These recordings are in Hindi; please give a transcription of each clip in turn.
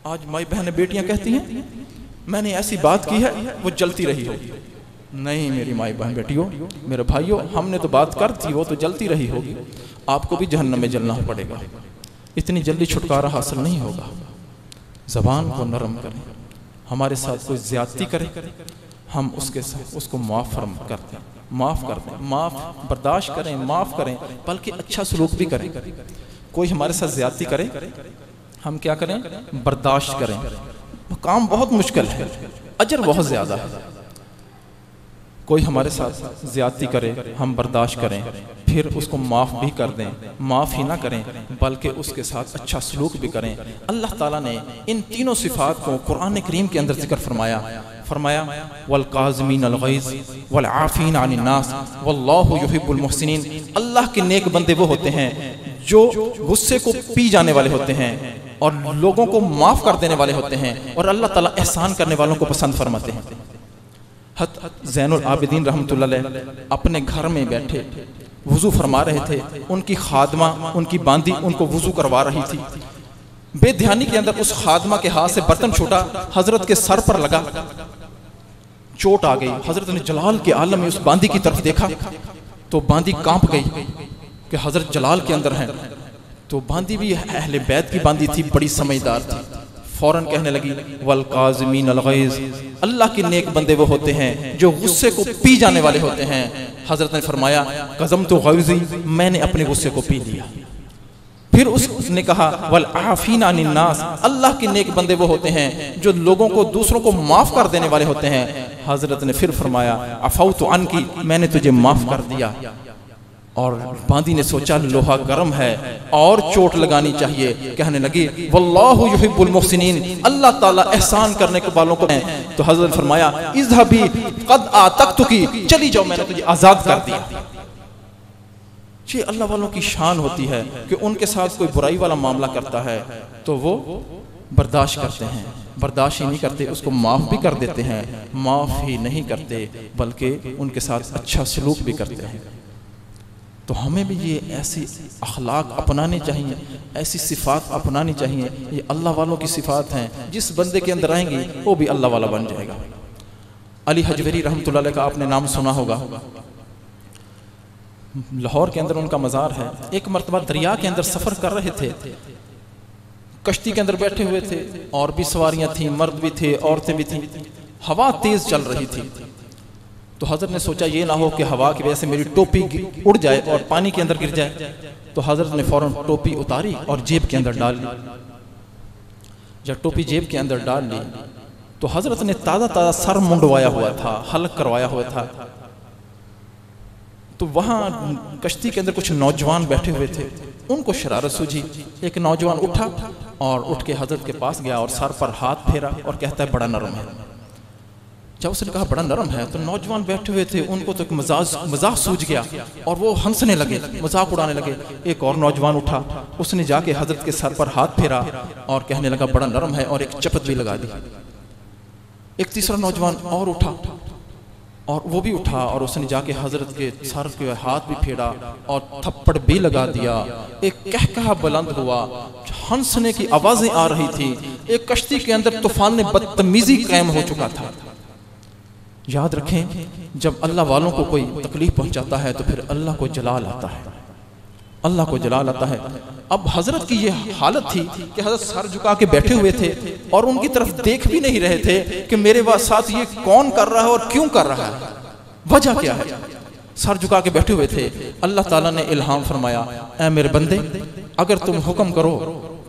आज माई बहनें बेटियां कहती हैं मैंने ऐसी बात की है वो जलती रही होगी। नहीं मेरी माई बहन बेटियों, मेरे भाइयों, हमने तो बात कर दी, वो तो जलती रही होगी। आपको भी जहन्नम में जलना पड़ेगा, इतनी जल्दी छुटकारा हासिल नहीं होगा। ज़बान को नरम करें, हमारे साथ कोई ज्यादती करे हम उसके साथ उसको माफ़ कर दें, माफ़ बर्दाश्त करें, माफ़ करें, बल्कि अच्छा सलूक भी करें। कोई हमारे साथ ज्यादती करे हम क्या करें? बर्दाश्त करें। वो काम बहुत मुश्किल है, अजर बहुत ज़्यादा है। कोई हमारे साथ ज्यादती करे हम बर्दाश्त करें, फिर उसको माफ़ भी कर दें, माफ़ ही ना करें बल्कि उसके साथ अच्छा सलूक भी करें। अल्लाह ताला ने इन तीनों सिफ़ात को कुरान करीम के अंदर जिक्र फरमाया वल काज़िमीन अल गैज़ वल आफ़ीन अनिन नास वल्लाहु युहिब्बुल मुहसिनीन। अल्लाह के नेक बंदे वो होते हैं जो गुस्से को पी जाने वाले होते हैं और लोगों को माफ़ कर देने वाले होते हैं, और अल्लाह ताला एहसान करने वालों को पसंद फरमाते हैं। ज़ैनुल आबिदीन रहमतुल्लाह अलैह अपने घर में बैठे वुज़ू फरमा रहे थे, उनकी खादमा उनकी बांदी उनको वुज़ू करवा रही थी। बेध्यानी के अंदर उस खादमा के हाथ से बर्तन छूटा, हजरत के सर पर लगा, चोट आ गई। हजरत ने जलाल के आलम में उस बांदी की तरफ देखा तो बांदी कांप गई कि हजरत जलाल के अंदर हैं। तो बांदी भी अहले बैत की बांदी थी, बड़ी समझदार थी, फौरन कहने लगी वल काज़िमीन अल गैज़। अल्लाह के नेक बंदे वो होते हैं जो गुस्से को पी जाने वाले होते हैं। हजरत ने फरमाया कज़म तो गैज़ी, मैंने अपने गुस्से को पी लिया। फिर उसने कहा वल आफ़ीन अनिन नास। अल्लाह के नेक बंदे वो होते हैं जो लोगों को दूसरों को माफ़ कर देने वाले होते हैं। हजरत ने फिर फरमाया अफ़ौतु अन्की, मैंने तुझे माफ़ कर दिया। और बांदी ने सोचा लोहा गर्म है और चोट लगानी चाहिए, कहने लगी वल्लाहु युहिब्बुल मुहसिनीन, अल्लाह ताला एहसान करने के वालों को है। तो हज़रत फरमाया इज़हबी क़द आतक़्तुकी, चली जाओ मैंने तुझे आज़ाद कर दिया। ये अल्लाह वालों की शान होती है कि उनके साथ कोई बुराई वाला मामला करता है तो वो बर्दाश्त करते हैं, बर्दाश्त ही नहीं करते, उसको माफ़ भी कर देते हैं। माफ़ ही नहीं करते बल्कि उनके साथ अच्छा सलूक भी करते हैं। तो हमें भी ये ऐसी अखलाक अपनानी चाहिए, ऐसी सिफ़ात अपनानी चाहिए। ये अल्लाह वालों की सिफ़ात हैं, जिस बंदे के अंदर आएंगी वो भी अल्लाह वाला बन जाएगा। अली हजवेरी रहमतुल्लाह अलैह का आपने नाम सुना होगा, लाहौर के अंदर उनका मज़ार है। एक मरतबा दरिया के अंदर सफ़र कर रहे थे, कश्ती के अंदर बैठे हुए थे और भी सवारियाँ थीं, मर्द भी थे, औरतें भी थीं। हवा तेज़ चल रही थी तो हज़रत ने सोचा ये ना हो कि हवा की वजह से मेरी टोपी उड़ जाए और पानी के अंदर गिर जाए। तो हज़रत ने फ़ौरन टोपी उतारी और जेब के अंदर डाल ली। जब टोपी जेब के अंदर डाल ली तो हज़रत ने ताज़ा सर मुंडवाया हुआ था, हल्क करवाया हुआ था। तो वहाँ कश्ती के अंदर कुछ नौजवान बैठे हुए थे, उनको शरारत सूझी। एक नौजवान उठा और उठ के हज़रत के पास गया और सर पर हाथ फेरा और कहता है बड़ा नरम है। जब उसने कहा बड़ा नरम है तो नौजवान बैठे हुए थे उनको तो मजाक सूझ गया और वो हंसने लगे, मजाक उड़ाने लगे। एक और नौजवान उठा, उसने जाके हजरत के सर पर हाथ फेरा और कहने लगा बड़ा नरम है और एक चपत भी लगा दी। एक तीसरा नौजवान और उठा और वो भी उठा और उसने जाके हजरत के सर के हाथ भी फेरा और थप्पड़ भी लगा दिया। एक कहकहा बुलंद हुआ, हंसने की आवाजें आ रही थी। एक कश्ती के अंदर तूफान ने बदतमीजी कायम हो चुका था। याद रखें, जब अल्लाह वालों को कोई तकलीफ पहुंचाता है तो फिर अल्लाह को जलाल आता है, अल्लाह को जलाल आता है। अब हजरत की ये हालत थी कि हजरत सर झुका के बैठे हुए थे और उनकी तरफ देख भी नहीं रहे थे कि मेरे साथ ये कौन कर रहा है और क्यों कर रहा है, वजह क्या है। सर झुका के बैठे हुए थे। अल्लाह ताला ने इल्हाम फरमाया, ऐ मेरे बंदे, अगर तुम हुक्म करो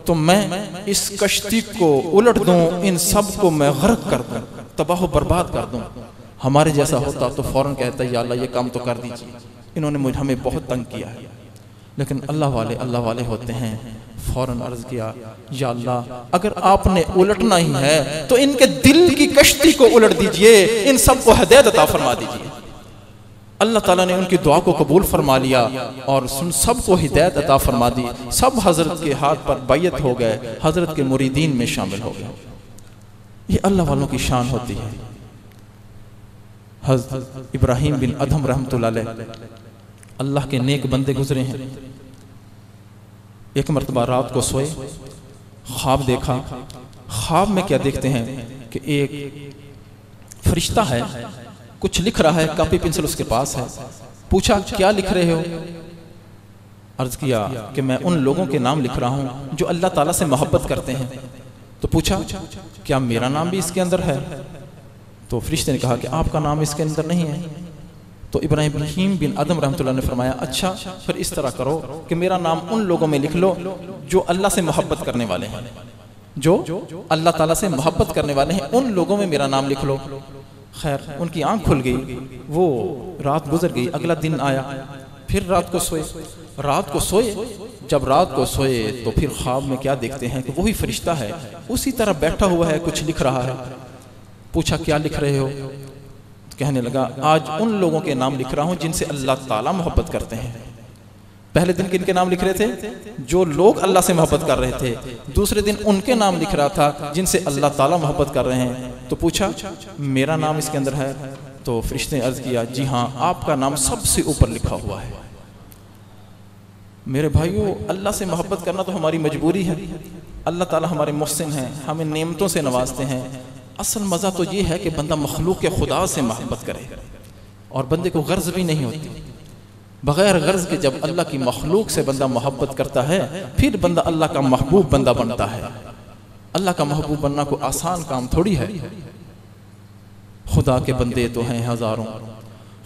तो मैं इस कश्ती को उलट दूं, इन सब को मैं गर्क कर दूं, तबाह बर्बाद कर दूं। हमारे जैसा होता तो फौरन कहता है या अल्लाह ये काम तो कर दीजिए, इन्होंने हमें बहुत तंग किया है। लेकिन अल्लाह वाले होते हैं, फौरन अर्ज किया या अल्लाह अगर आपने उलटना ही है तो इनके दिल की कश्ती को उलट दीजिए, इन सब को हिदायत अता फरमा दीजिए। अल्लाह ताला ने उनकी दुआ को कबूल फरमा लिया और सबको हिदायत अता फरमा दी। सब हजरत के हाथ पर बैयत हो गए, हजरत के मुरीदीन में शामिल हो गए। ये अल्लाह वालों की शान होती है। हज़रत इब्राहीम बिन अदहम रहमतुल्लाह अलैह अल्लाह के नेक बंदे गुजरे हैं। एक मरतबा रात को सोए, ख्वाब देखा, ख्वाब में क्या देखते हैं कि एक फरिश्ता है, कुछ लिख रहा है, कॉपी पेंसिल उसके पास है। पूछा क्या लिख रहे हो? अर्ज किया कि मैं उन लोगों के नाम लिख रहा हूं जो अल्लाह ताला से मोहब्बत करते हैं। तो पूछा क्या मेरा नाम भी इसके अंदर है? तो फरिश्ते ने कहा कि आपका नाम इसके अंदर नहीं है। तो इब्राहीम बिन अदम रहमतुल्लाह ने फरमाया अच्छा फिर इस तरह करो कि मेरा नाम उन लोगों में लिख लो जो अल्लाह से मोहब्बत करने वाले हैं, जो अल्लाह ताला से मोहब्बत करने वाले हैं, उन लोगों में मेरा नाम लिख लो। खैर उनकी आंख खुल गई, वो रात गुजर गई, अगला दिन आया, फिर रात को सोए। जब रात को सोए तो फिर ख्वाब में क्या देखते हैं कि वही फरिश्ता है, उसी तरह बैठा हुआ है, कुछ लिख रहा है। पूछा क्या लिख रहे हो? तो कहने लगा आज उन लोगों के नाम लिख रहा हूं जिनसे अल्लाह ताला मोहब्बत करते हैं। पहले दिन किनके नाम लिख रहे थे? जो लोग अल्लाह से मोहब्बत कर रहे थे। दूसरे दिन उनके नाम लिख रहा था जिनसे अल्लाह ताला मोहब्बत कर रहे हैं। तो पूछा मेरा नाम इसके अंदर है? तो फरिश्ते ने अर्ज किया जी हाँ, आपका नाम सबसे ऊपर लिखा हुआ है। मेरे भाइयों, अल्लाह से मोहब्बत करना तो हमारी मजबूरी है। अल्लाह ताला हमारे मुहसिन हैं, हमें नेमतों से नवाजते हैं। असल मज़ा तो ये है कि बंदा मखलूक के खुदा से मोहब्बत करे और बंदे को गर्ज भी नहीं होती। बग़ैर गर्ज के जब अल्लाह की मखलूक से बंदा मोहब्बत करता है फिर बंदा अल्लाह का महबूब बंदा बनता है। अल्लाह का महबूब बनना कोई आसान काम थोड़ी है। खुदा के बंदे तो हैं हज़ारों,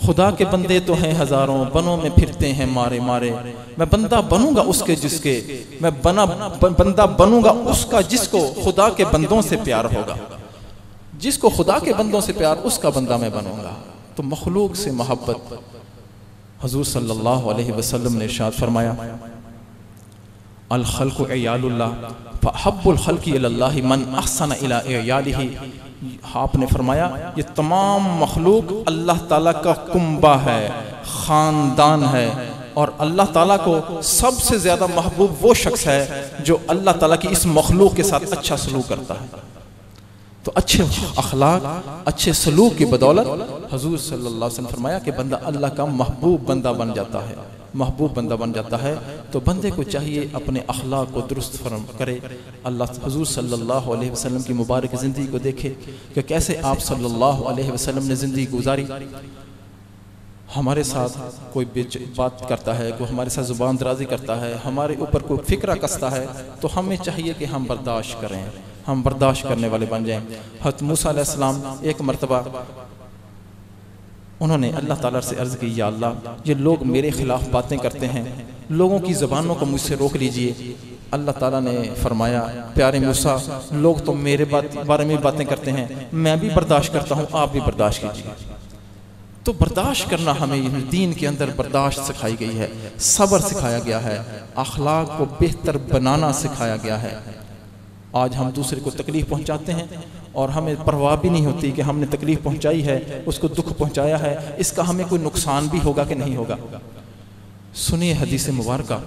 खुदा के बंदे तो हैं हज़ारों, बनों में फिरते हैं मारे मारे। मैं बंदा बनूंगा उसके जिसके, मैं बंदा बनूंगा उसका जिसको खुदा के बंदों से प्यार होगा। जिसको खुदा के बंदों से प्यार, उसका बंदा मैं बनूंगा। तो मखलूक से मोहब्बत, हुज़ूर सल्लल्लाहु अलैहि वसल्लम ने इरशाद फरमाया अल खल्क़ु इयालुल्लाह फहब्बुल खल्क़ि इलल्लाहि मन अहसन इला इयालिही। आपने फरमाया ये तमाम मखलूक अल्लाह ताला का कुंबा है, ख़ानदान है, और अल्लाह ताला को सबसे ज़्यादा महबूब वो शख्स है जो अल्लाह ताला की इस मखलूक के साथ अच्छा सलूक करता है। तो अच्छे अखलाक, अच्छे सलूक की बदौलत हुज़ूर सल्लल्लाहु अलैहि वसल्लम फरमाया कि बंदा अल्लाह का महबूब बंदा बन जाता है, महबूब बंदा बन जाता है। तो बंदे को चाहिए अपने अखलाक को दुरुस्त फरम करे। अल्लाह हुज़ूर सल्लल्लाहु अलैहि वसल्लम की मुबारक ज़िंदगी को देखे कि कैसे आप सल्लल्लाहु अलैहि वसल्लम ने ज़िंदगी गुजारी। हमारे साथ कोई बात करता है, कोई हमारे साथ ज़ुबान दराज़ी करता है, हमारे ऊपर कोई फ़िक्रा कसता है, तो हमें चाहिए कि हम बर्दाश्त करें, हम बर्दाश्त करने वाले बन जाएं। हज़रत मूसा अलैहिस्सलाम एक मरतबा उन्होंने अल्लाह ताला से अर्ज़ की या अल्लाह ये लोग मेरे ख़िलाफ़ बातें करते हैं, लोगों की ज़बानों को मुझसे रोक लीजिए। अल्लाह ताला ने फरमाया प्यारे मूसा, लोग तो मेरे बारे में बातें करते हैं, मैं भी बर्दाश्त करता हूँ, आप भी बर्दाश्त कीजिए। तो बर्दाश्त करना हमें दीन के अंदर बर्दाश्त सिखाई गई है, सब्र सिखाया गया है, अखलाक को बेहतर बनाना सिखाया गया है। आज हम दूसरे को तकलीफ़ पहुंचाते हैं और हमें परवाह भी नहीं होती कि हमने तकलीफ़ पहुंचाई है, उसको दुख पहुंचाया है, इसका हमें कोई नुकसान भी होगा कि नहीं होगा। सुनिए हदीस मुबारका,